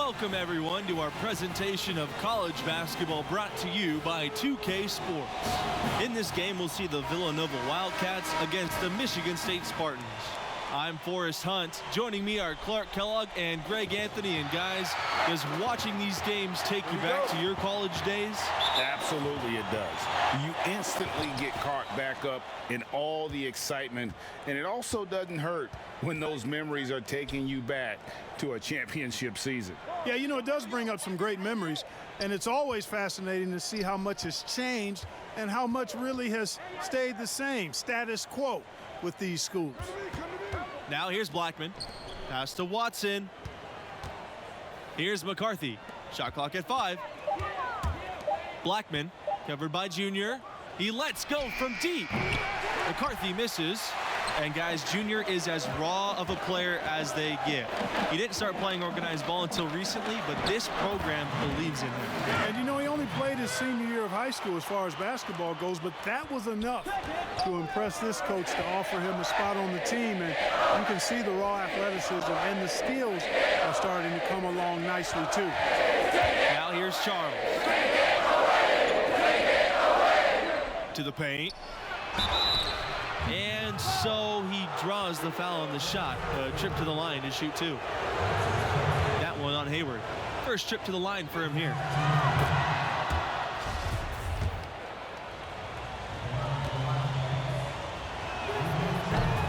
Welcome everyone to our presentation of college basketball brought to you by 2K Sports. In this game, we'll see the Villanova Wildcats against the Michigan State Spartans. I'm Forrest Hunt. Joining me are Clark Kellogg and Greg Anthony. And guys, does watching these games take you back to your college days? Absolutely it does. You instantly get caught back up in all the excitement, and it also doesn't hurt when those memories are taking you back to a championship season. Yeah, you know, it does bring up some great memories, and it's always fascinating to see how much has changed and how much really has stayed the same, status quo, with these schools. Now here's Blackman. Pass to Watson. Here's McCarthy. Shot clock at 5. Blackman covered by Junior. He lets go from deep. McCarthy misses. And guys, Junior is as raw of a player as they get. He didn't start playing organized ball until recently, but this program believes in him. And you know, he only played his senior year of high school as far as basketball goes, but that was enough to impress this coach to offer him a spot on the team. And you can see the raw athleticism and the skills are starting to come along nicely too. Now here's Charles. To the paint. And so he draws the foul on the shot. Trip to the line to shoot 2. That one on Hayward. First trip to the line for him here.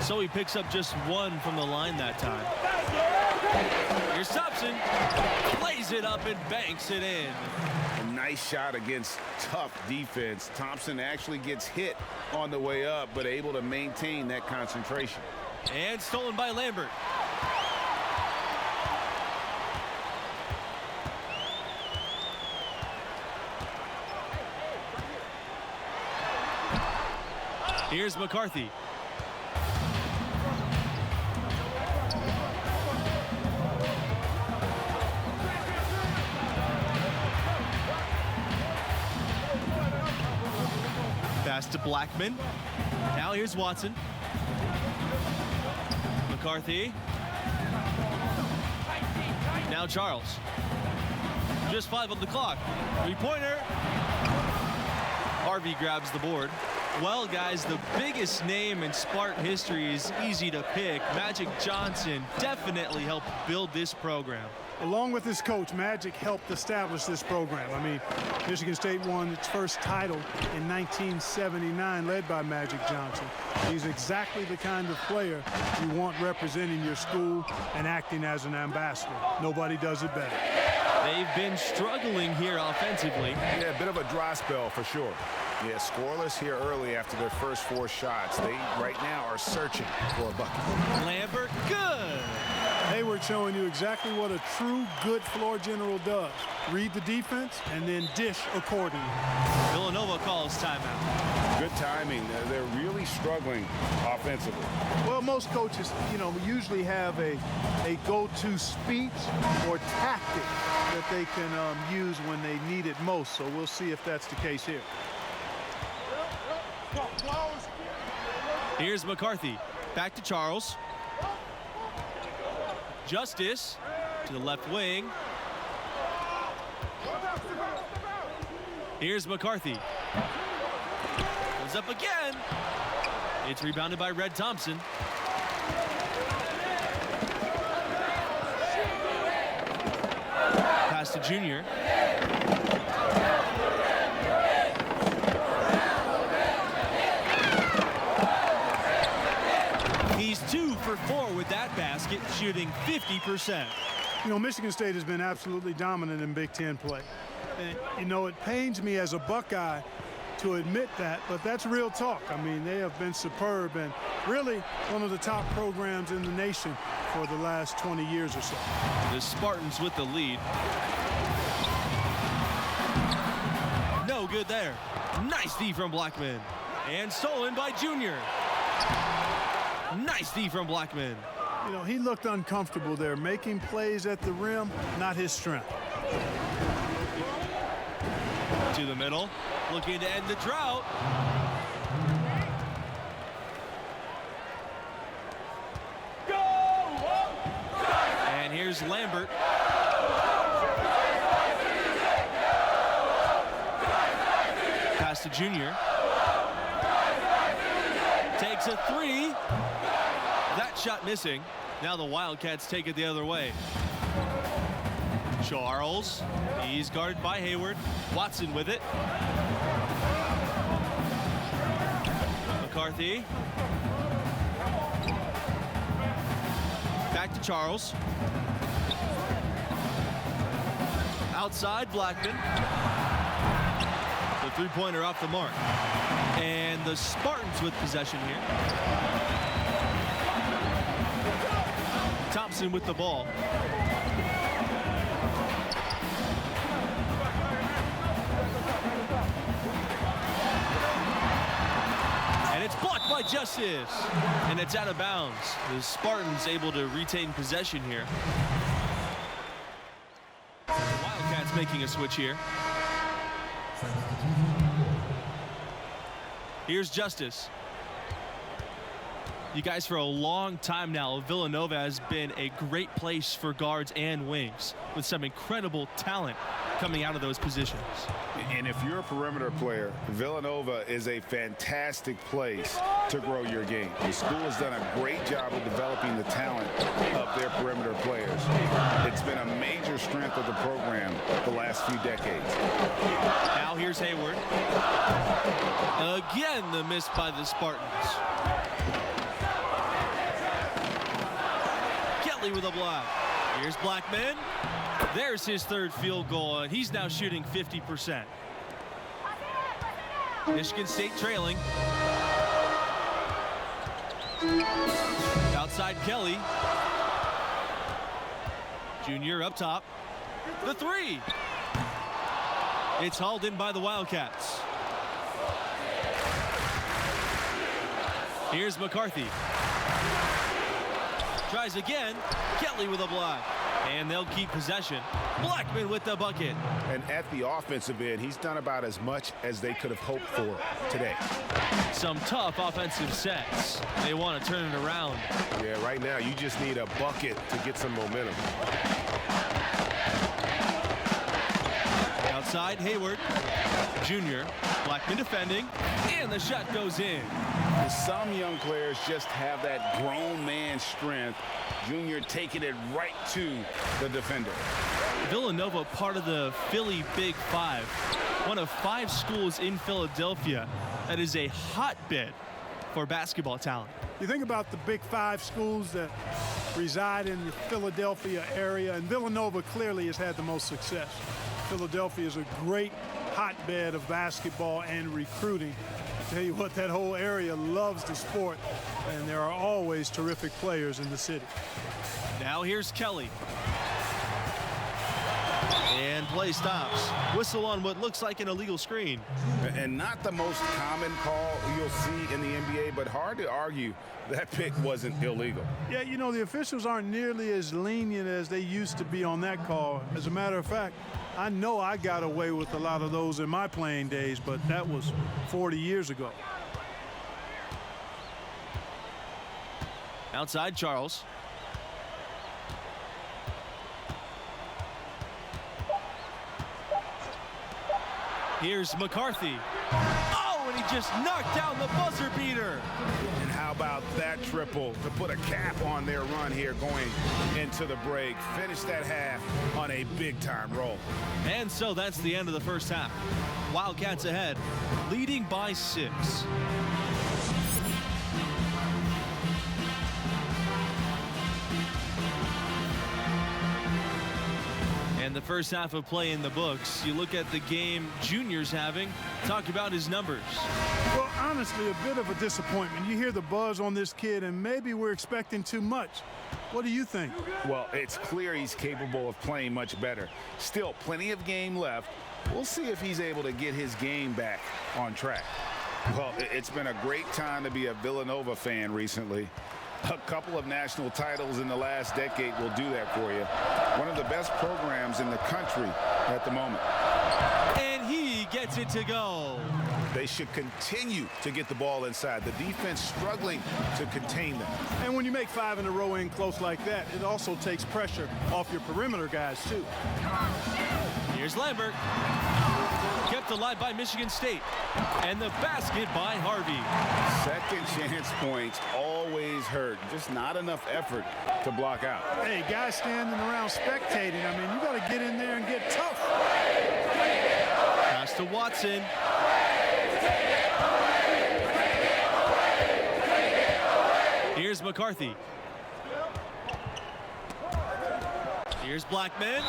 So he picks up just 1 from the line that time. Here's Thompson. Plays it up and banks it in. A nice shot against tough defense. Thompson actually gets hit on the way up, but able to maintain that concentration. And stolen by Lambert. Here's McCarthy. Pass to Blackman. Now here's Watson. McCarthy. Now Charles. Just 5 on the clock. 3-pointer. Harvey grabs the board. Well, guys, the biggest name in Spartan history is easy to pick. Magic Johnson definitely helped build this program. Along with his coach, Magic helped establish this program. I mean, Michigan State won its first title in 1979, led by Magic Johnson. He's exactly the kind of player you want representing your school and acting as an ambassador. Nobody does it better. They've been struggling here offensively. Yeah, a bit of a dry spell for sure. Yeah, scoreless here early after their first 4 shots. They, right now, are searching for a bucket. Lambert, good. Hayward showing you exactly what a true good floor general does. Read the defense and then dish accordingly. Villanova calls timeout. Good timing. They're really struggling offensively. Well, most coaches, you know, usually have a go-to speech or tactic that they can use when they need it most. So we'll see if that's the case here. Here's McCarthy. Back to Charles. Justice to the left wing. Here's McCarthy. Goes up again. It's rebounded by Red Thompson. Pass to Junior. He's 2 for 4 with that basket, shooting 50%. You know, Michigan State has been absolutely dominant in Big Ten play. And, you know, it pains me as a Buckeye to admit that, but that's real talk. I mean, they have been superb and really one of the top programs in the nation for the last 20 years or so. The Spartans with the lead. No good there. Nice D from Blackman. And stolen by Junior. Nice D from Blackman. You know, he looked uncomfortable there. Making plays at the rim, not his strength. To the middle. Looking to end the drought. And here's Lambert. pass to Junior. Takes a three. That shot missing. Now the Wildcats take it the other way. Charles. He's guarded by Hayward. Watson with it. McCarthy. Back to Charles. Outside, Blackman. The three-pointer off the mark. And the Spartans with possession here. Thompson with the ball. And it's blocked by Justice. And it's out of bounds. The Spartans able to retain possession here. The Wildcats making a switch here. Here's Justice. You guys, for a long time now, Villanova has been a great place for guards and wings with some incredible talent coming out of those positions. And if you're a perimeter player, Villanova is a fantastic place to grow your game. The school has done a great job of developing the talent of their perimeter players. It's been a major strength of the program the last few decades. Now here's Hayward. Again, the miss by the Spartans. Kelly with a block. Here's Blackman. There's his third field goal, and he's now shooting 50%. Michigan State trailing. Outside Kelly. Junior up top. The three. It's hauled in by the Wildcats. Here's McCarthy. Tries again. Kelly with a block. And they'll keep possession. Blackman with the bucket. And at the offensive end, he's done about as much as they could have hoped for today. Some tough offensive sets. They want to turn it around. Yeah, right now you just need a bucket to get some momentum. Outside, Hayward. Junior. Blackman defending. And the shot goes in. Some young players just have that grown man strength. Junior taking it right to the defender. Villanova, part of the Philly Big Five. One of 5 schools in Philadelphia that is a hotbed for basketball talent. You think about the Big Five schools that reside in the Philadelphia area, and Villanova clearly has had the most success. Philadelphia is a great hotbed of basketball and recruiting. I tell you what, that whole area loves the sport, and there are always terrific players in the city. Now here's Kelly. And play stops. Whistle on what looks like an illegal screen. And not the most common call you'll see in the NBA, but hard to argue that pick wasn't illegal. Yeah, you know, the officials aren't nearly as lenient as they used to be on that call. As a matter of fact, I know I got away with a lot of those in my playing days, but that was 40 years ago. Outside, Charles. Here's McCarthy. Oh, and he just knocked down the buzzer beater. And how about that triple to put a cap on their run here going into the break. Finish that half on a big-time roll. And so that's the end of the first half. Wildcats ahead, leading by 6. And the first half of play in the books. You look at the game Junior's having. Talk about his numbers. Well, honestly, a bit of a disappointment. You hear the buzz on this kid, and maybe we're expecting too much. What do you think? Well, it's clear he's capable of playing much better. Still, plenty of game left. We'll see if he's able to get his game back on track. Well, it's been a great time to be a Villanova fan recently. A couple of national titles in the last decade will do that for you. One of the best programs in the country at the moment. And he gets it to go. They should continue to get the ball inside. The defense struggling to contain them. And when you make 5 in a row in close like that, it also takes pressure off your perimeter guys, too. Here's Lambert. Kept kept alive by Michigan State. And the basket by Harvey. Second chance points always hurt. Just not enough effort to block out. Hey, guys standing around spectating. I mean, you got to get in there and get tough. Pass to Watson. Here's McCarthy. Here's Blackman.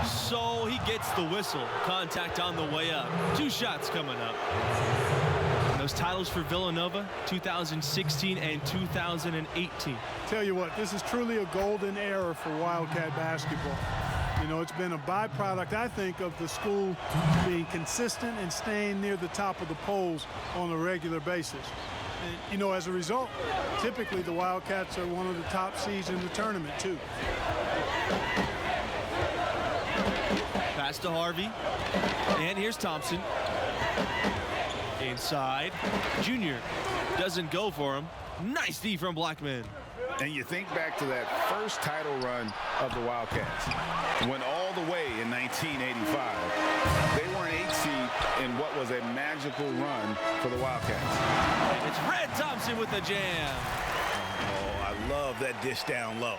So he gets the whistle. Contact on the way up. 2 shots coming up. Those titles for Villanova, 2016 and 2018. Tell you what, this is truly a golden era for Wildcat basketball. You know, it's been a byproduct, I think, of the school being consistent and staying near the top of the polls on a regular basis. And, you know, as a result, typically the Wildcats are one of the top seeds in the tournament, too. Pass to Harvey. And here's Thompson. Inside. Junior doesn't go for him. Nice D from Blackman. And you think back to that first title run of the Wildcats. Went all the way in 1985. They were an 8 seed in what was a magical run for the Wildcats. And it's Red Thompson with the jam. Oh, I love that dish down low.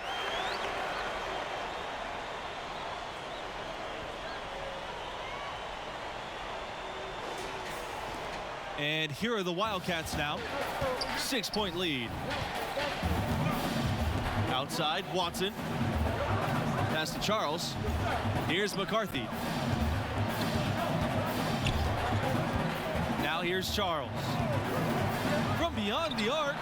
And here are the Wildcats now. 6-point lead. Outside, Watson. Pass to Charles. Here's McCarthy. Now here's Charles. From beyond the arc.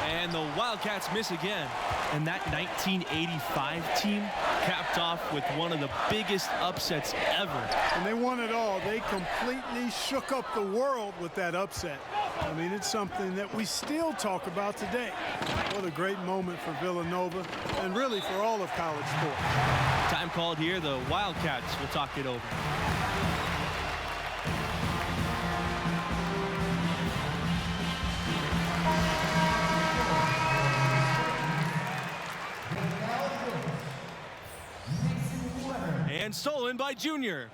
And the Wildcats miss again. And that 1985 team capped off with one of the biggest upsets ever. And they won it all. They completely shook up the world with that upset. I mean, it's something that we still talk about today. What a great moment for Villanova and really for all of college sports. Time called here. The Wildcats will talk it over. And stolen by Junior.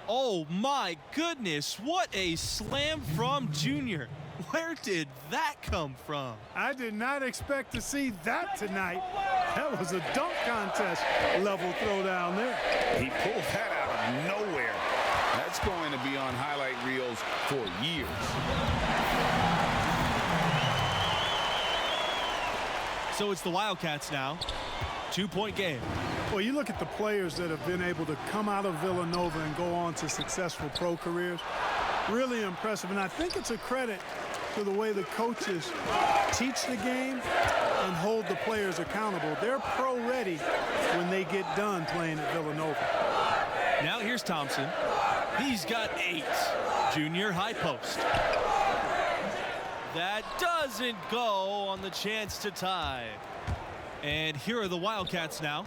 Oh my goodness, what a slam from Junior. Where did that come from? I did not expect to see that tonight. That was a dunk contest level throwdown there. He pulled that out of nowhere. That's going to be on highlight reels for years. So it's the Wildcats now. 2-point game. Well, you look at the players that have been able to come out of Villanova and go on to successful pro careers. Really impressive. And I think it's a credit to the way the coaches teach the game and hold the players accountable. They're pro-ready when they get done playing at Villanova. Now here's Thompson. He's got 8. Junior high post. That doesn't go on the chance to tie. And here are the Wildcats now.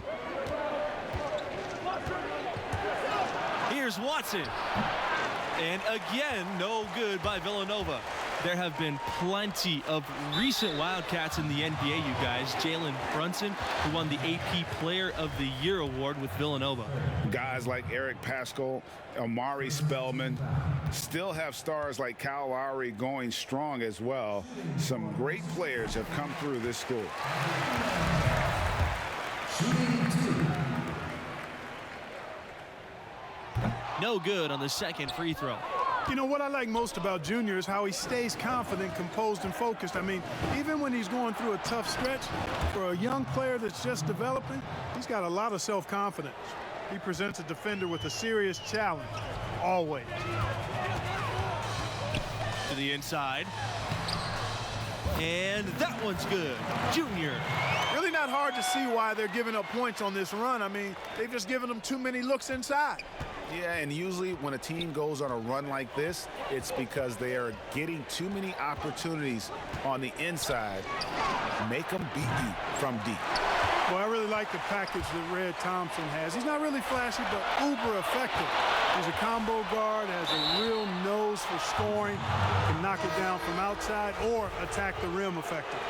Here's Watson. And again, no good by Villanova. There have been plenty of recent Wildcats in the NBA, you guys. Jalen Brunson, who won the AP Player of the Year award with Villanova. Guys like Eric Paschal, Amari Spellman, still have stars like Kyle Lowry going strong as well. Some great players have come through this school. No good on the second free throw. You know, what I like most about Junior is how he stays confident, composed, and focused. I mean, even when he's going through a tough stretch, for a young player that's just developing, he's got a lot of self-confidence. He presents a defender with a serious challenge, always. To the inside. And that one's good. Junior. Really not hard to see why they're giving up points on this run. I mean, they've just given them too many looks inside. Yeah, and usually when a team goes on a run like this, it's because they are getting too many opportunities on the inside. Make them beat you from deep. Well, I really like the package that Red Thompson has. He's not really flashy, but uber effective. He's a combo guard, has a real nose for scoring, can knock it down from outside or attack the rim effectively.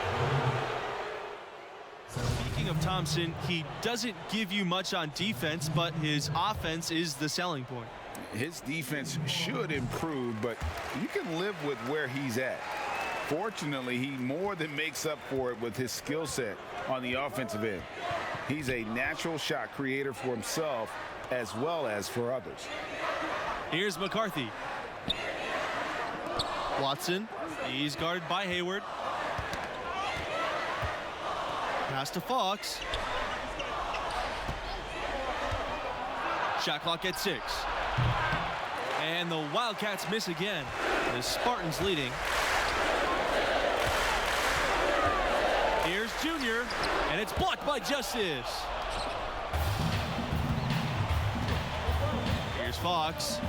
Speaking of Thompson, he doesn't give you much on defense, but his offense is the selling point. His defense should improve, but you can live with where he's at. Fortunately, he more than makes up for it with his skill set on the offensive end. He's a natural shot creator for himself as well as for others. Here's McCarthy. Watson, he's guarded by Hayward. Pass to Fox. Shot clock at 6. And the Wildcats miss again. The Spartans leading. Here's Junior, and it's blocked by Justice. Here's Fox.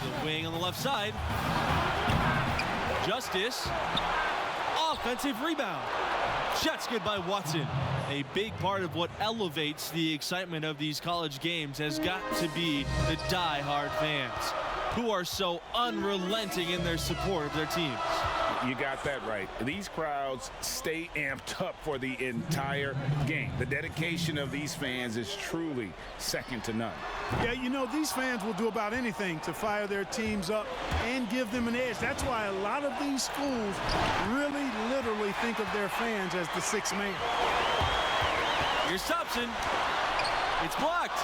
The wing on the left side. Justice. Offensive rebound. Shot's good by Watson. A big part of what elevates the excitement of these college games has got to be the die-hard fans, who are so unrelenting in their support of their teams. You got that right. These crowds stay amped up for the entire game. The dedication of these fans is truly second to none. Yeah, you know, these fans will do about anything to fire their teams up and give them an edge. That's why a lot of these schools really literally think of their fans as the sixth man. Here's Thompson. It's blocked.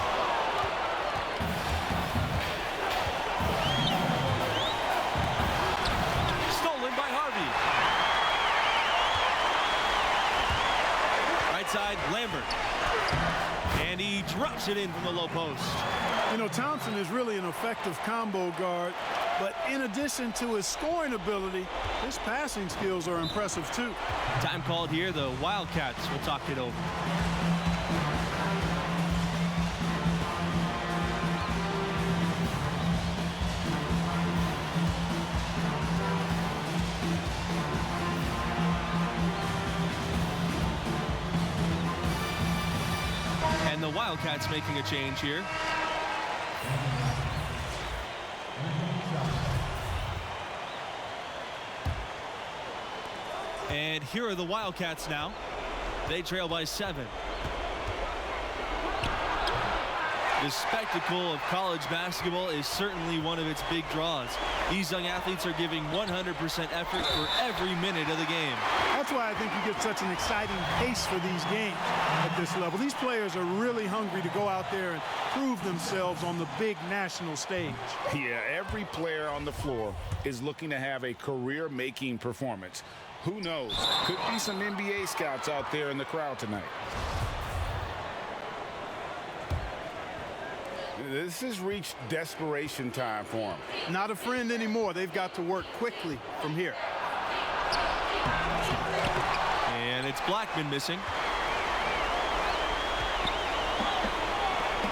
Stolen by Harvey. Right side, Lambert. And he drops it in from the low post. You know, Thompson is really an effective combo guard, but in addition to his scoring ability, his passing skills are impressive too. Time called here. The Wildcats will talk it over. And the Wildcats making a change here. And here are the Wildcats now. They trail by 7. The spectacle of college basketball is certainly one of its big draws. These young athletes are giving 100% effort for every minute of the game. That's why I think you get such an exciting pace for these games at this level. These players are really hungry to go out there and prove themselves on the big national stage. Yeah, every player on the floor is looking to have a career-making performance. Who knows? Could be some NBA scouts out there in the crowd tonight. This has reached desperation time for them. Not a friend anymore. They've got to work quickly from here. And it's Blackman missing.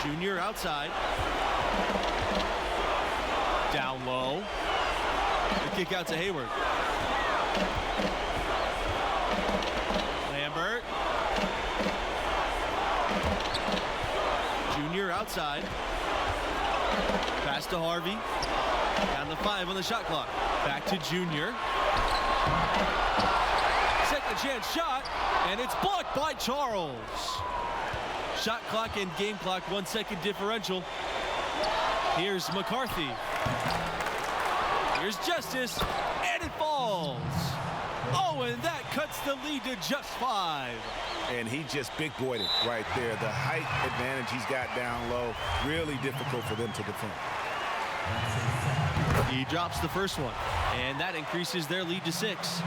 Junior outside. Down low. The kick out to Hayward. Lambert. Junior outside. Pass to Harvey. Down to 5 on the shot clock. Back to Junior. Second chance shot, and it's blocked by Charles. Shot clock and game clock 1 second differential. Here's McCarthy. Here's Justice, and it falls. Oh, and that cuts the lead to just 5. And he just big-boyed it right there. The height advantage he's got down low, really difficult for them to defend. He drops the first one, and that increases their lead to 6.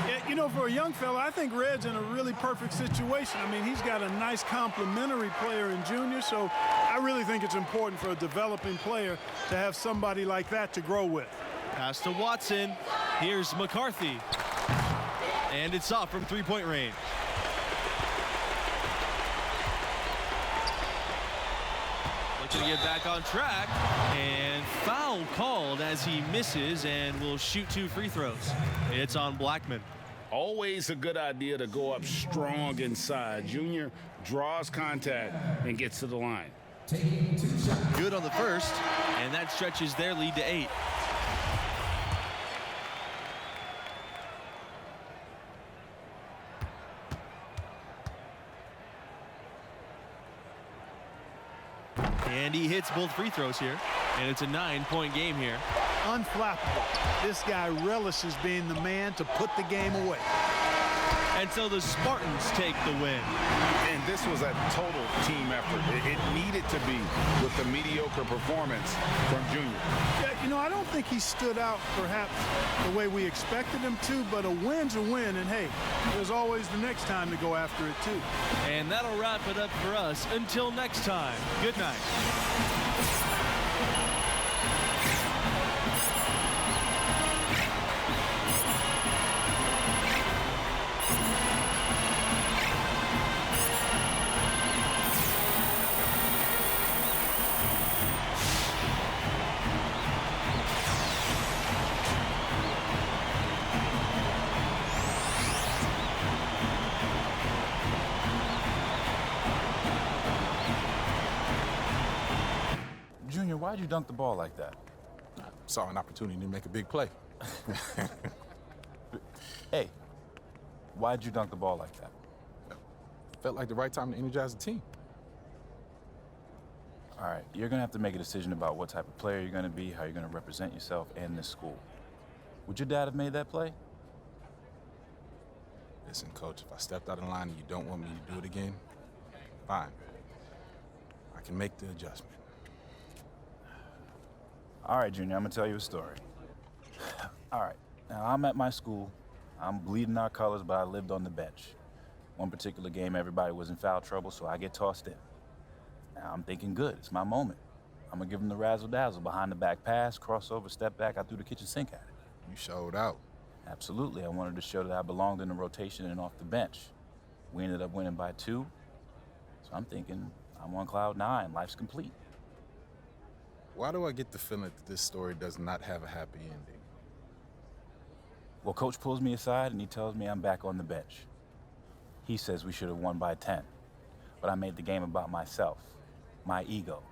Yeah, you know, for a young fella, I think Red's in a really perfect situation. I mean, he's got a nice complementary player in Junior, so I really think it's important for a developing player to have somebody like that to grow with. Pass to Watson. Here's McCarthy. And it's off from three-point range. Looking to get back on track, and foul called as he misses and will shoot 2 free throws. It's on Blackman. Always a good idea to go up strong inside. Junior draws contact and gets to the line. Good on the first, and that stretches their lead to 8. And he hits both free throws here. And it's a 9-point game here. Unflappable. This guy relishes being the man to put the game away. And so the Spartans take the win. And this was a total team effort. It needed to be with the mediocre performance from Junior. Yeah, you know, I don't think he stood out perhaps the way we expected him to, but a win's a win. And, hey, there's always the next time to go after it, too. And that'll wrap it up for us. Until next time, good night. Junior, why'd you dunk the ball like that? Saw an opportunity to make a big play. Hey, why'd you dunk the ball like that? Felt like the right time to energize the team. All right, you're gonna have to make a decision about what type of player you're gonna be, how you're gonna represent yourself and this school. Would your dad have made that play? Listen, Coach, if I stepped out of line and you don't want me to do it again, fine. I can make the adjustment. All right, Junior, I'm gonna tell you a story. All right, now I'm at my school. I'm bleeding our colors, but I lived on the bench. One particular game, everybody was in foul trouble, so I get tossed in. Now I'm thinking, good, it's my moment. I'm gonna give them the razzle-dazzle, behind the back pass, crossover, step back, I threw the kitchen sink at it. You showed out. Absolutely, I wanted to show that I belonged in the rotation and off the bench. We ended up winning by 2, so I'm thinking, I'm on cloud 9, life's complete. Why do I get the feeling that this story does not have a happy ending? Well, Coach pulls me aside and he tells me I'm back on the bench. He says we should have won by 10, but I made the game about myself, my ego.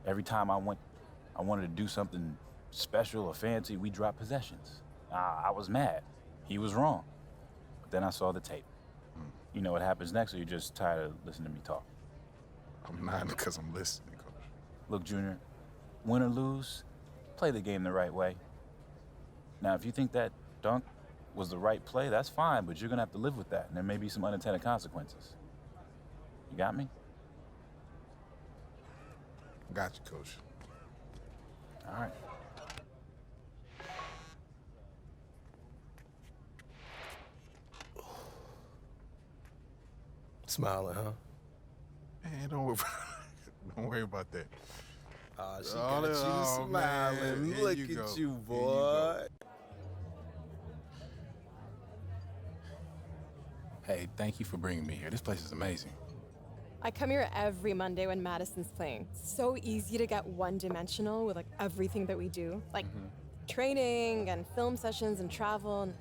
Every time I wanted to do something special or fancy, we dropped possessions. I was mad. He was wrong. But then I saw the tape. You know what happens next, or you're just tired of listening to me talk? I'm not because I'm listening, Coach. Look, Junior, win or lose, play the game the right way. Now, if you think that dunk was the right play, that's fine, but you're gonna have to live with that, and there may be some unintended consequences. You got me? Got you, Coach. All right. Smiling, huh? Man, don't worry about that. She got you smiling. Man, here Look you at go. you, Here you boy. Hey, thank you for bringing me here. This place is amazing. I come here every Monday when Madison's playing. It's so easy to get one-dimensional with like everything that we do, like training and film sessions and travel. And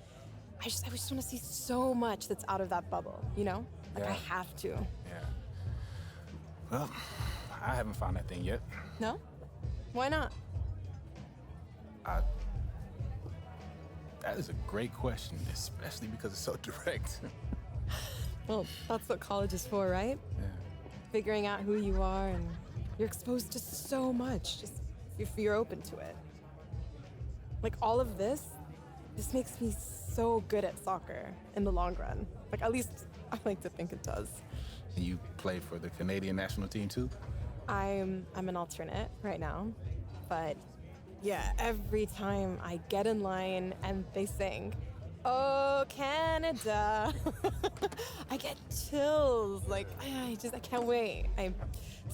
I just want to see so much that's out of that bubble, you know? Like I have to. Yeah. Well, I haven't found that thing yet. No? Why not? That is a great question, especially because it's so direct. Well, that's what college is for, right? Yeah. Figuring out who you are, and you're exposed to so much, just if you're open to it. Like all of this makes me so good at soccer in the long run. Like at least I like to think it does. And you play for the Canadian national team too? I'm an alternate right now, but yeah, every time I get in line and they sing, "Oh, Canada," I get chills. Like I can't wait.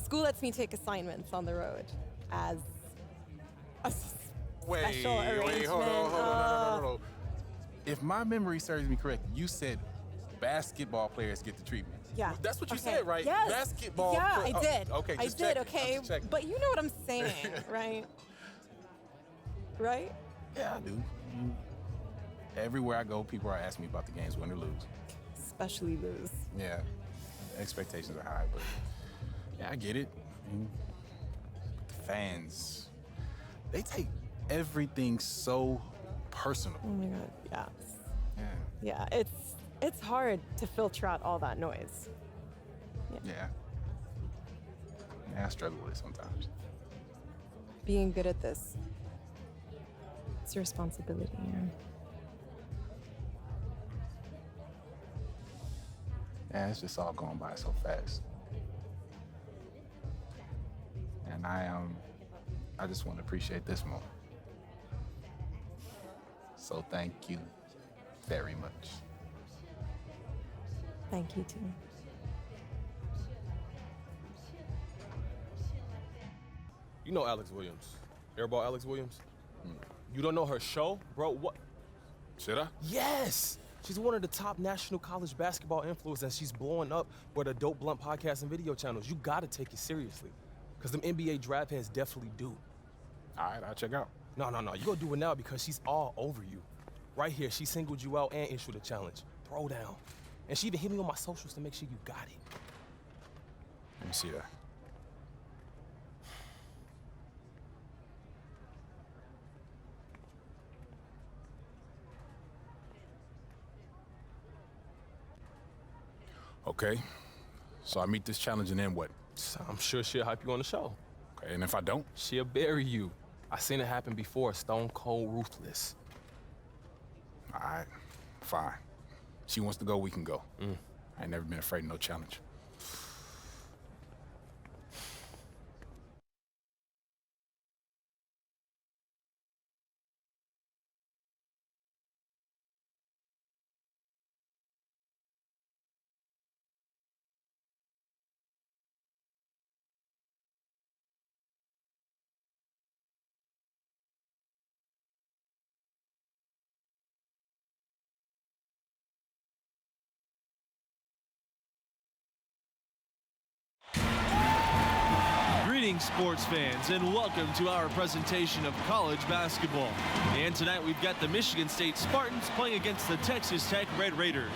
School lets me take assignments on the road as a special arrangement. Hold on. No. If my memory serves me correct, you said basketball players get the treatment. Yeah. That's what you Okay. said, right? Yes. Basketball. Yeah, I did. Okay, I just did. checking. Okay, I'm just checking. but you know what I'm saying, right? Right? Yeah, I do. Everywhere I go, people are asking me about the games, win or lose. Especially lose. Yeah, expectations are high, but yeah, I get it. The fans, they take everything so personal. Oh my God. Yeah. Yeah. Yeah. It's hard to filter out all that noise. Yeah. Yeah, I struggle with it sometimes. Being good at this, it's your responsibility, man. Yeah, it's just all going by so fast. And I just want to appreciate this moment. So thank you very much. Thank you, too. You know Alex Williams, Airball Alex Williams? You don't know her show? Bro, what? Should I? Yes! She's one of the top national college basketball influencers, and she's blowing up with a Dope Blunt podcast and video channels. You gotta take it seriously, because them NBA draft heads definitely do. All right, I'll check out. No, you gonna do it now because she's all over you. Right here, she singled you out and issued a challenge. Throw down. And she even hit me on my socials to make sure you got it. Let me see that. Okay, so I meet this challenge and then what? So I'm sure she'll hype you on the show. Okay, and if I don't? She'll bury you. I seen it happen before, stone cold ruthless. All right, fine. She wants to go, we can go. I ain't never been afraid of no challenge. Greetings, sports fans, and welcome to our presentation of college basketball. And tonight we've got the Michigan State Spartans playing against the Texas Tech Red Raiders.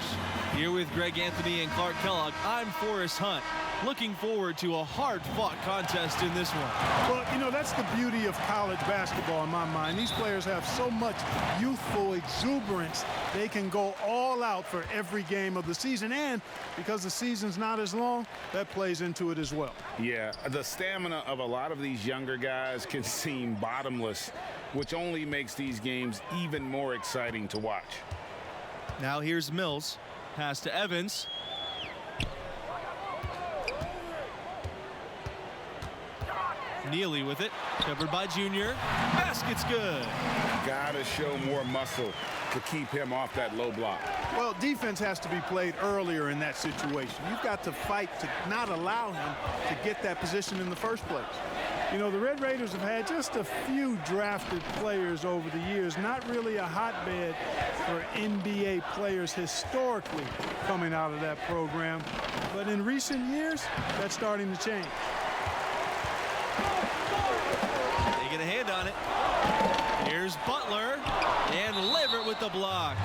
Here with Greg Anthony and Clark Kellogg, I'm Forrest Hunt. Looking forward to a hard-fought contest in this one. Well, you know, that's the beauty of college basketball in my mind. These players have so much youthful exuberance. They can go all out for every game of the season. And because the season's not as long, that plays into it as well. Yeah, the stamina of a lot of these younger guys can seem bottomless, which only makes these games even more exciting to watch. Now here's Mills. Pass to Evans. Neely with it, covered by Junior. Basket's good. Gotta show more muscle to keep him off that low block. Well, defense has to be played earlier in that situation. You've got to fight to not allow him to get that position in the first place. You know, the Red Raiders have had just a few drafted players over the years, not really a hotbed for NBA players historically coming out of that program. But in recent years, that's starting to change. They get a hand on it. Here's Butler, and Leverett with the block.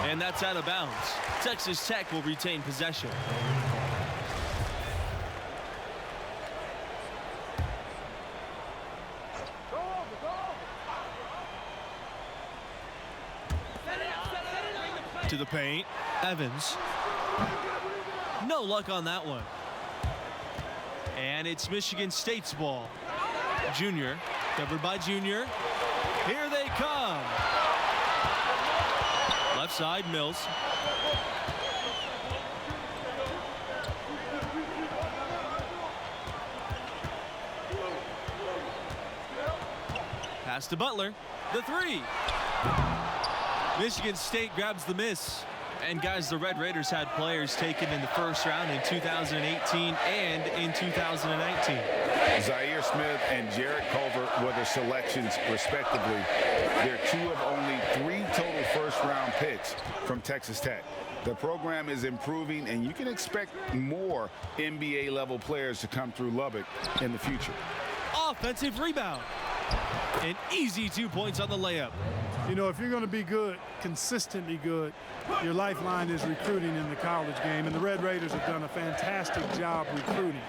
And that's out of bounds. Texas Tech will retain possession. To the paint, Evans. No luck on that one. And it's Michigan State's ball. Junior, covered by Junior. Here they come. Left side, Mills. Pass to Butler. The three. Michigan State grabs the miss. And guys, the Red Raiders had players taken in the first round in 2018 and in 2019. Zaire Smith and Jarrett Culver were their selections, respectively. They're two of only 3 total first-round picks from Texas Tech. The program is improving, and you can expect more NBA-level players to come through Lubbock in the future. Offensive rebound. An easy 2 points on the layup. You know, if you're going to be good, consistently good, your lifeline is recruiting in the college game, and the Red Raiders have done a fantastic job recruiting.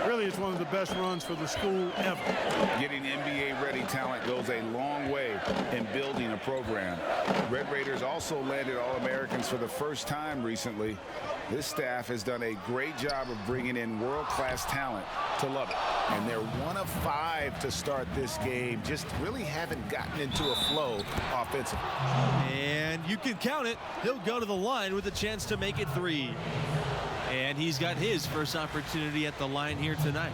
Really, it's one of the best runs for the school ever. Getting NBA-ready talent goes a long way in building a program. Red Raiders also landed All-Americans for the first time recently. This staff has done a great job of bringing in world-class talent to Lubbock. And they're 1 of 5 to start this game. Just really haven't gotten into a flow offensively. And you can count it. He'll go to the line with a chance to make it 3. And he's got his first opportunity at the line here tonight.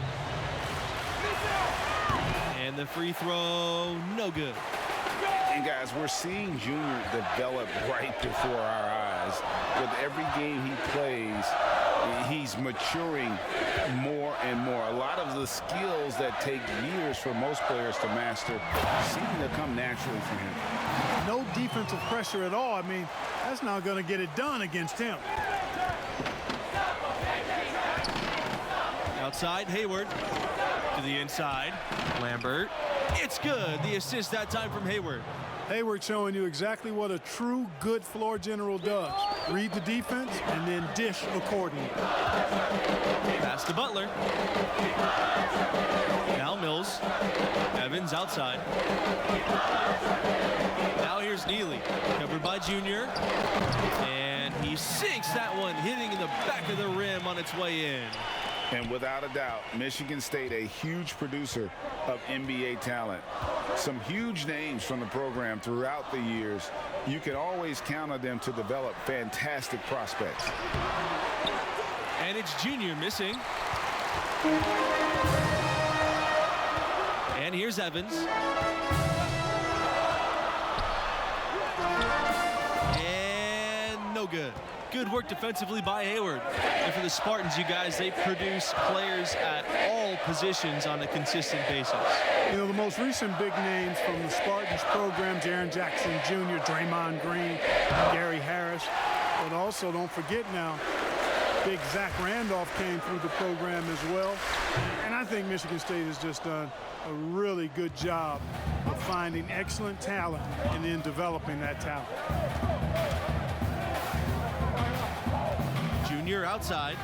And the free throw, no good. And guys, we're seeing Junior develop right before our eyes. With every game he plays, he's maturing more and more. A lot of the skills that take years for most players to master seem to come naturally for him. No defensive pressure at all. I mean, that's not going to get it done against him. Outside, Hayward to the inside. Lambert. It's good. The assist that time from Hayward. Hayward showing you exactly what a true good floor general does. Read the defense and then dish accordingly. Pass to Butler. Now Mills. Evans outside. Now here's Neely. Covered by Junior. And he sinks that one, hitting the back of the rim on its way in. And without a doubt, Michigan State, a huge producer of NBA talent. Some huge names from the program throughout the years. You can always count on them to develop fantastic prospects. And it's Junior missing. And here's Evans. And no good. Good work defensively by Hayward. And for the Spartans, you guys, they produce players at all positions on a consistent basis. You know, the most recent big names from the Spartans program, Jaren Jackson Jr., Draymond Green, Gary Harris. But also, don't forget now, big Zach Randolph came through the program as well. And I think Michigan State has just done a really good job of finding excellent talent and then developing that talent. Junior outside.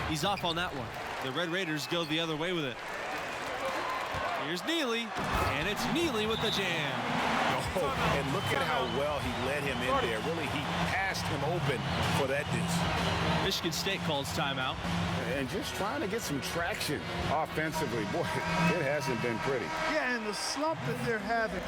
He's off on that one. The Red Raiders go the other way with it. Here's Neely, and it's Neely with the jam. Oh, and look at how well he led him in there. Really, he passed him open for that deuce. Michigan State calls timeout. And just trying to get some traction offensively. Boy, it hasn't been pretty. Yeah, and the slump that they're having.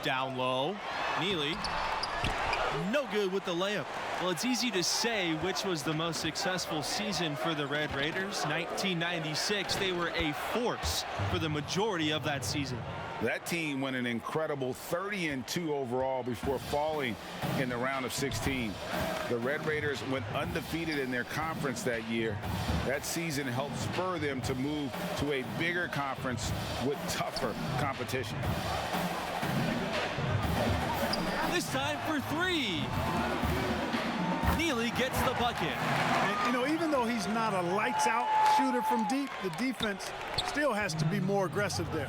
Down low. Neely. No good with the layup. Well, it's easy to say which was the most successful season for the Red Raiders. 1996, they were a force for the majority of that season. That team went an incredible 30-2 overall before falling in the round of 16. The Red Raiders went undefeated in their conference that year. That season helped spur them to move to a bigger conference with tougher competition. This time for 3. Neely gets the bucket. And, you know, even though he's not a lights-out shooter from deep, the defense still has to be more aggressive there.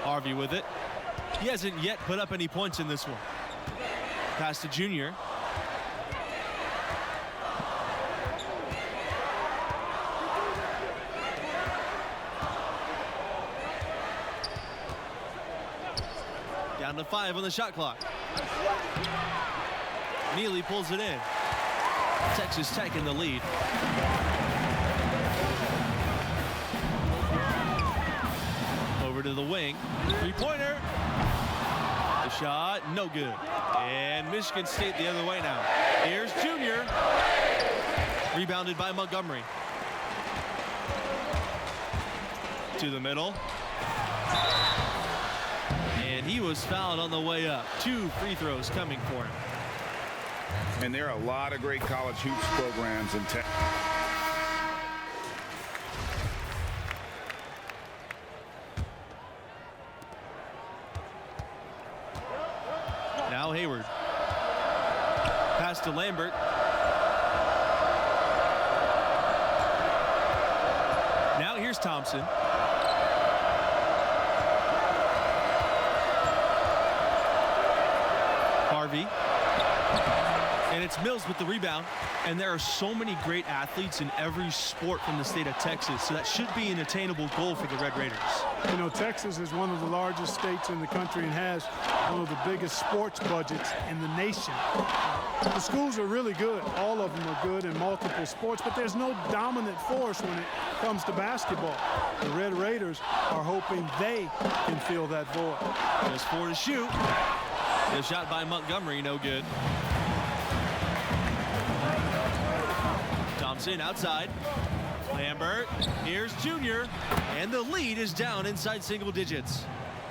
Harvey with it. He hasn't yet put up any points in this one. Pass to Junior. Down to 5 on the shot clock. Neely pulls it in. Texas Tech in the lead. Over to the wing. Three-pointer. The shot, no good. And Michigan State the other way now. Here's Junior. Rebounded by Montgomery. To the middle. And he was fouled on the way up. 2 free throws coming for him. And there are a lot of great college hoops programs in Texas. Now Hayward. Pass to Lambert. Now here's Thompson. Harvey. And it's Mills with the rebound. And there are so many great athletes in every sport from the state of Texas, so that should be an attainable goal for the Red Raiders. You know, Texas is one of the largest states in the country and has one of the biggest sports budgets in the nation. The schools are really good. All of them are good in multiple sports, but there's no dominant force when it comes to basketball. The Red Raiders are hoping they can fill that void. Just 4 to shoot. The shot by Montgomery, no good. Thompson outside. Lambert, here's Junior, and the lead is down inside single digits.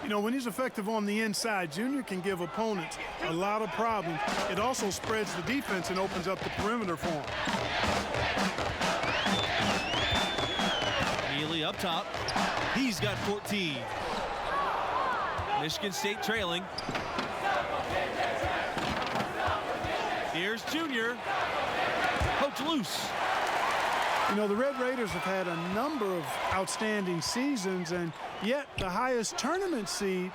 You know, when he's effective on the inside, Junior can give opponents a lot of problems. It also spreads the defense and opens up the perimeter for him. Neely up top. He's got 14. Michigan State trailing. Here's Junior. Poked loose. You know, the Red Raiders have had a number of outstanding seasons, and yet the highest tournament seed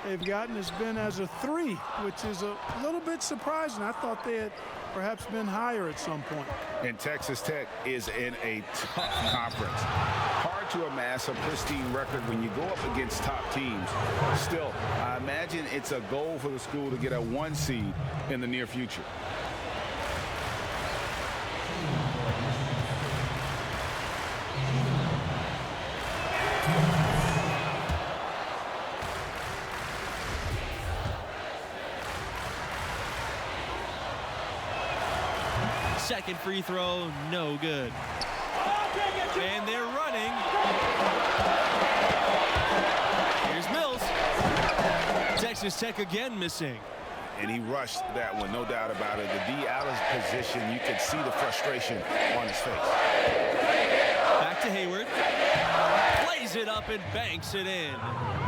they've gotten has been as a 3, which is a little bit surprising. I thought they had perhaps been higher at some point. And Texas Tech is in a tough conference. Hard to amass a pristine record when you go up against top teams. Still, I imagine it's a goal for the school to get a 1 seed in the near future. Second free throw, no good. And they're running. Here's Mills. Texas Tech again missing. And he rushed that one, no doubt about it. The D out of position, you could see the frustration on his face. Back to Hayward. Plays it up and banks it in.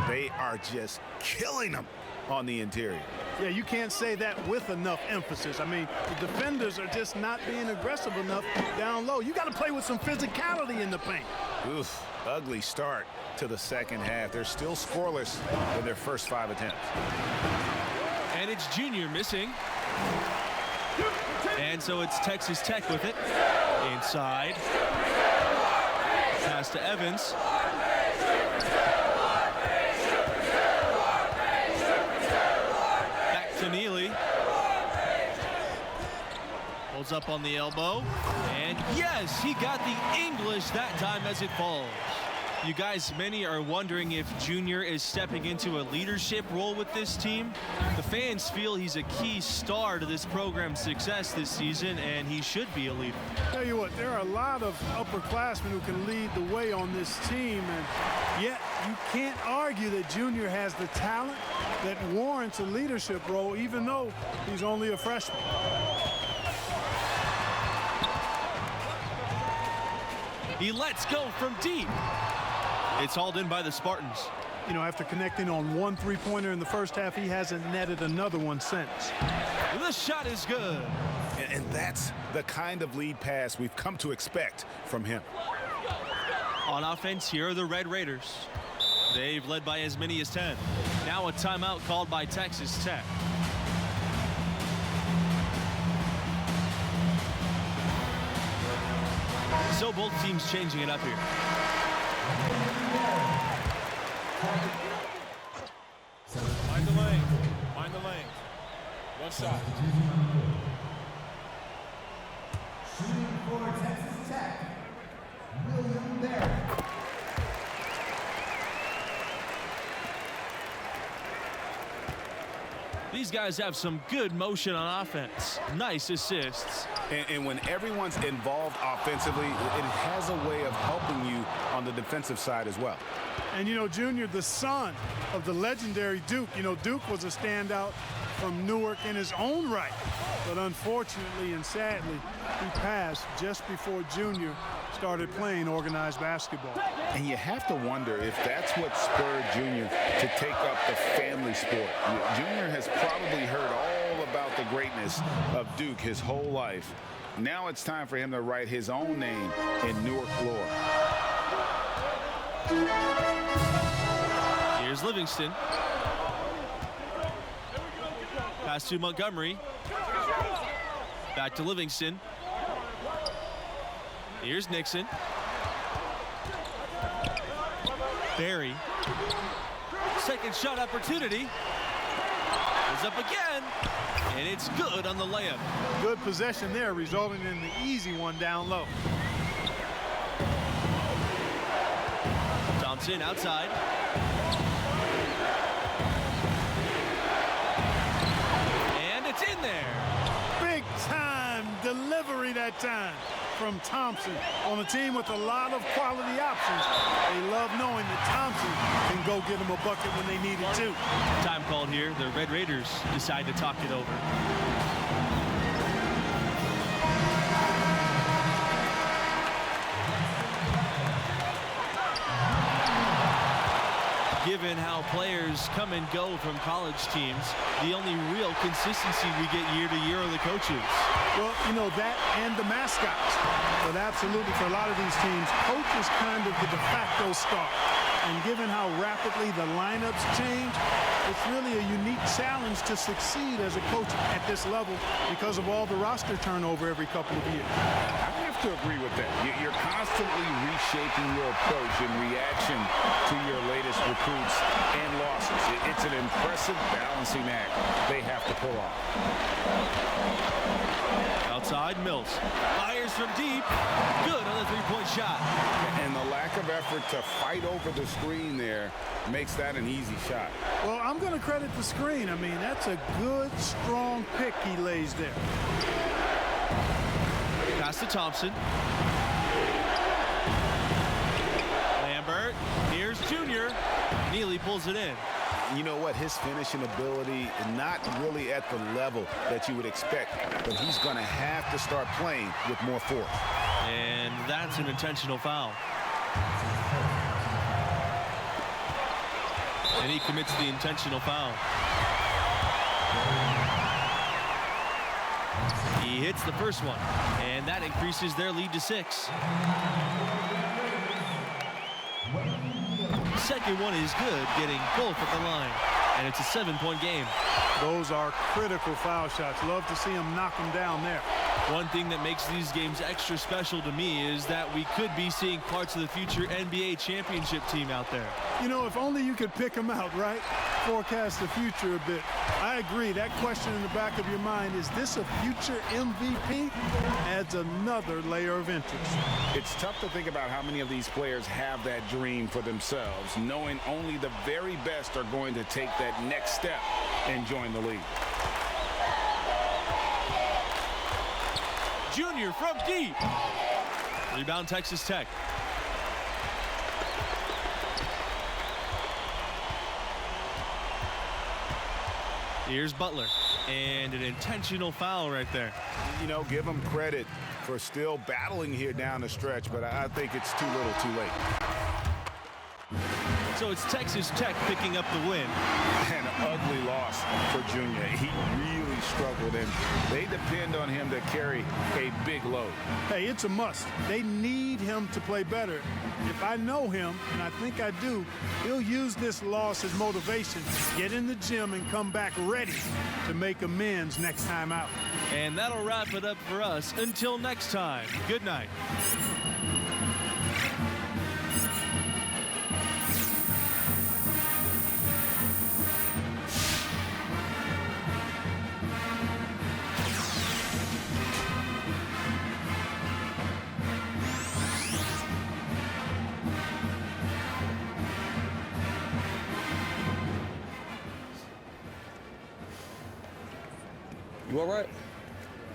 They are just killing them on the interior. Yeah, you can't say that with enough emphasis. I mean, the defenders are just not being aggressive enough down low. You got to play with some physicality in the paint. Oof, ugly start to the second half. They're still scoreless in their first 5 attempts. And it's Junior missing. And so it's Texas Tech with it. Inside. Pass to Evans. To Neely. Holds up on the elbow. And yes, he got the English that time as it falls. You guys, many are wondering if Junior is stepping into a leadership role with this team. The fans feel he's a key star to this program's success this season, and he should be a leader. Tell you what, there are a lot of upperclassmen who can lead the way on this team, and yet you can't argue that Junior has the talent that warrants a leadership role, even though he's only a freshman. He lets go from deep. It's hauled in by the Spartans. You know, after connecting on 1 3-pointer in the first half, he hasn't netted another one since. The shot is good. And that's the kind of lead pass we've come to expect from him. On offense, here are the Red Raiders. They've led by as many as 10. Now a timeout called by Texas Tech. So both teams changing it up here. Mind the lane. Mind the lane. One shot. Shooting for Texas Tech, William Barrett. These guys have some good motion on offense. Nice assists. And when everyone's involved offensively, it has a way of helping you on the defensive side as well. And, you know, Junior, the son of the legendary Duke. You know, Duke was a standout from Newark in his own right. But unfortunately and sadly, he passed just before Junior started playing organized basketball. And you have to wonder if that's what spurred Junior to take up the family sport. Junior has probably heard all about the greatness of Duke his whole life. Now it's time for him to write his own name in Newark lore. Here's Livingston. Pass to Montgomery. Back to Livingston. Here's Nixon. Barry. Second shot opportunity. Is up again. And it's good on the layup. Good possession there, resulting in the easy one down low. Thompson outside. And it's in there. Big time delivery that time from Thompson. On a team with a lot of quality options, they love knowing that Thompson can go get them a bucket when they need it too. Time called here. The Red Raiders decide to talk it over. Given how players come and go from college teams, the only real consistency we get year to year are the coaches. Well, you know, that and the mascots. But absolutely, for a lot of these teams, coach is kind of the de facto star. And given how rapidly the lineups change, it's really a unique challenge to succeed as a coach at this level because of all the roster turnover every couple of years. I have to agree with that. You're constantly reshaping your approach in reaction to your latest recruits and losses. It's an impressive balancing act they have to pull off. Outside, Mills fires from deep. Good on the three-point shot. And the lack of effort to fight over the screen there makes that an easy shot. Well, I'm going to credit the screen. I mean, that's a good, strong pick he lays there. Pass to Thompson. Lambert. Here's Junior. Neely pulls it in. You know what? His finishing ability is not really at the level that you would expect, but he's going to have to start playing with more force. And that's an intentional foul. And he commits the intentional foul. He hits the first one, and that increases their lead to 6. Second one is good, getting both at the line. And it's a 7-point game. Those are critical foul shots. Love to see him knock them down there. One thing that makes these games extra special to me is that we could be seeing parts of the future NBA championship team out there. You know, if only you could pick them out, right? Forecast the future a bit. I agree. That question in the back of your mind, is this a future MVP? Adds another layer of interest. It's tough to think about how many of these players have that dream for themselves, knowing only the very best are going to take that next step and join the league. Junior from deep. Rebound Texas Tech. Here's Butler. And an intentional foul right there. You know, give him credit for still battling here down the stretch, but I think it's too little too late. So it's Texas Tech picking up the win. An ugly loss for Junior. He really struggled, and they depend on him to carry a big load. Hey, it's a must. They need him to play better. If I know him, and I think I do, he'll use this loss as motivation, get in the gym and come back ready to make amends next time out. And that'll wrap it up for us. Until next time, good night. You all right?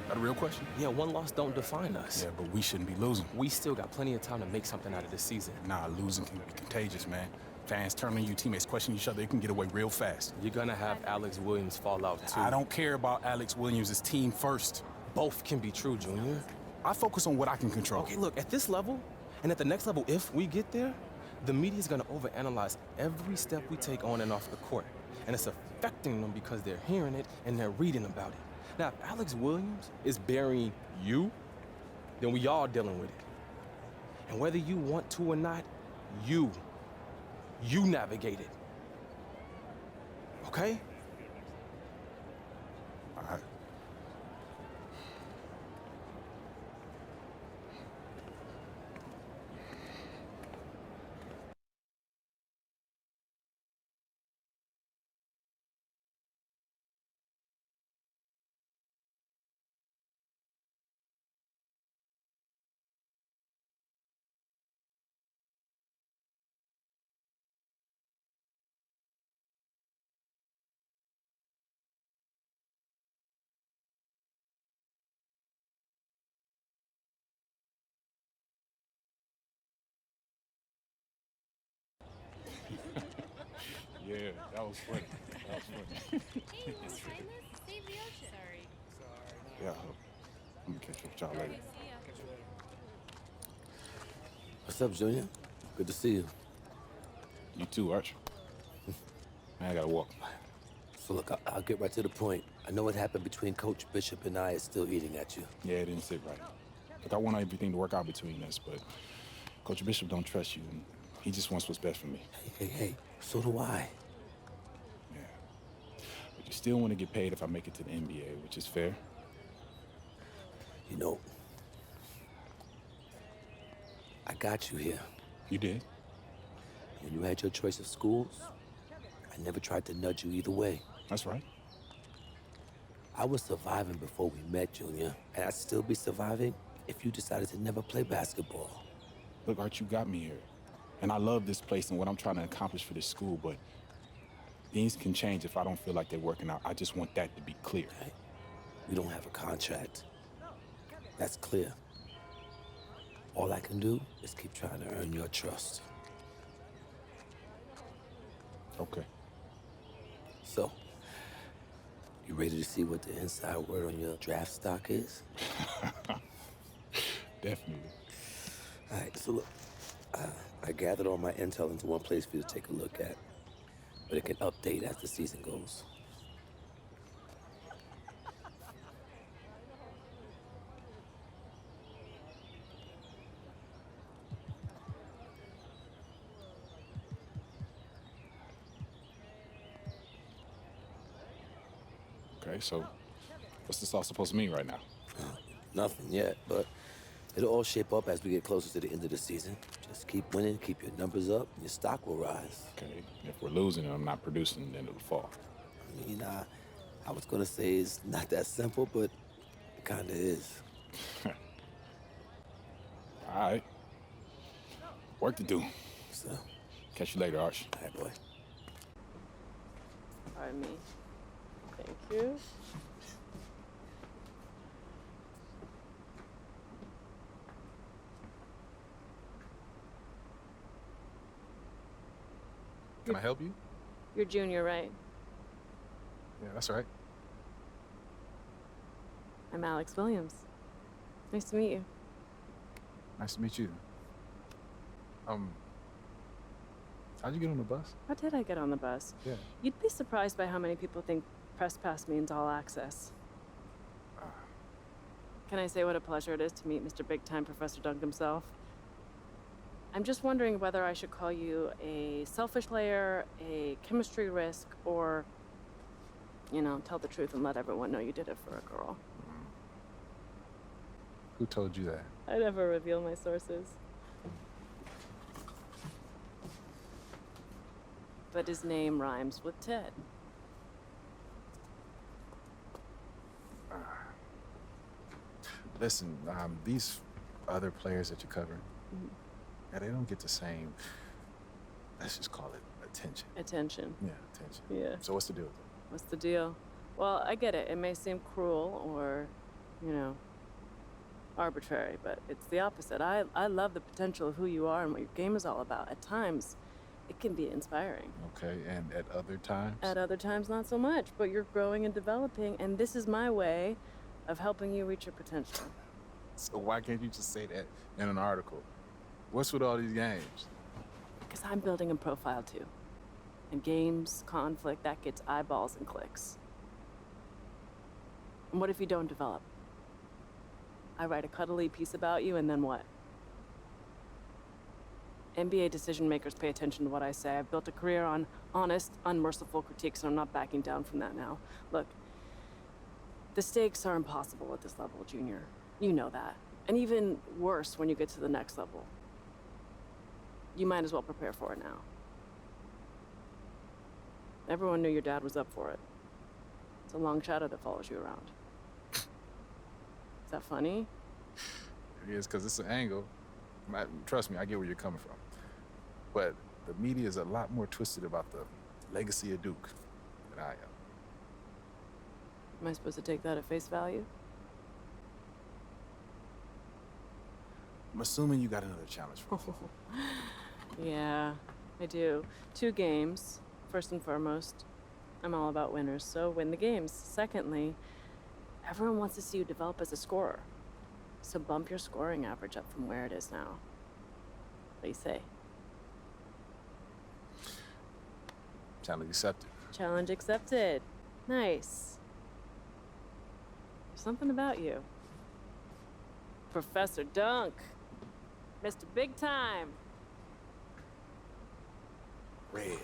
Got a real question? Yeah, one loss don't define us. Yeah, but we shouldn't be losing. We still got plenty of time to make something out of this season. Nah, losing can be contagious, man. Fans turn on you, teammates question each other. It can get away real fast. You're gonna have Alex Williams fall out too. I don't care about Alex Williams' team first. Both can be true, Junior. I focus on what I can control. Okay, look, at this level, and at the next level, if we get there, the media's gonna overanalyze every step we take on and off the court. And it's affecting them because they're hearing it and they're reading about it. Now, if Alex Williams is burying you, then we all dealing with it. And whether you want to or not, you navigate it. Okay? All right. Yeah, that was funny. That was funny. Hey, you wanna sign this? Save the ocean. Sorry. Yeah, I'm gonna catch up with y'all later. See ya. What's up, Junior? Good to see you. You too, Arch. Man, I gotta walk. So look, I'll get right to the point. I know what happened between Coach Bishop and I is still eating at you. Yeah, it didn't sit right. Look, I want everything to work out between us, but Coach Bishop don't trust you, and he just wants what's best for me. Hey, so do I. Yeah. But you still want to get paid if I make it to the NBA, which is fair. You know, I got you here. You did? When you had your choice of schools, I never tried to nudge you either way. That's right. I was surviving before we met, Junior, and I'd still be surviving if you decided to never play basketball. Look, Art, you got me here. And I love this place and what I'm trying to accomplish for this school, but things can change if I don't feel like they're working out. I just want that to be clear. Hey, we don't have a contract. That's clear. All I can do is keep trying to earn your trust. Okay. So, you ready to see what the inside word on your draft stock is? Definitely. All right, so look, I gathered all my intel into one place for you to take a look at, but it can update as the season goes. Okay, so what's this all supposed to mean right now? Nothing yet, but it'll all shape up as we get closer to the end of the season. Just keep winning, keep your numbers up, and your stock will rise. Okay, if we're losing and I'm not producing, then it'll fall. I mean, I was gonna say it's not that simple, but it kinda is. All right. Work to do. So, Catch you later, Arch. all right, boy. Pardon me. Thank you. Can I help you? You're Junior, right? Yeah, that's right. I'm Alex Williams. Nice to meet you. Nice to meet you. How'd you get on the bus? How did I get on the bus? Yeah. You'd be surprised by how many people think press pass means all access. Can I say what a pleasure it is to meet Mr. Big Time Professor Dunk himself? I'm just wondering whether I should call you a selfish player, a chemistry risk, or, you know, tell the truth and let everyone know you did it for a girl. Who told you that? I never reveal my sources. But his name rhymes with Ted. Listen, these other players that you're covering, yeah, they don't get the same, let's just call it attention. Attention. Yeah, attention. Yeah. So what's the deal with it? What's the deal? Well, I get it. It may seem cruel or, you know, arbitrary, but it's the opposite. I love the potential of who you are and what your game is all about. At times, it can be inspiring. Okay, and at other times? At other times, not so much, but you're growing and developing, and this is my way of helping you reach your potential. So why can't you just say that in an article? What's with all these games? Because I'm building a profile too. And games, conflict, that gets eyeballs and clicks. And what if you don't develop? I write a cuddly piece about you, and then what? NBA decision makers pay attention to what I say. I've built a career on honest, unmerciful critiques, and I'm not backing down from that now. Look, the stakes are impossible at this level, Junior. You know that. And even worse when you get to the next level. You might as well prepare for it now. Everyone knew your dad was up for it. It's a long shadow that follows you around. Is that funny? It is, because it's an angle. Trust me, I get where you're coming from. But the media is a lot more twisted about the legacy of Duke than I am. Am I supposed to take that at face value? I'm assuming you got another challenge for me. Yeah, I do. 2 games, First and foremost, I'm all about winners, so win the games. Secondly, everyone wants to see you develop as a scorer. So bump your scoring average up from where it is now. What do you say? Challenge accepted. Challenge accepted. Nice. There's something about you. Professor Dunk. Mr. Big Time. Red.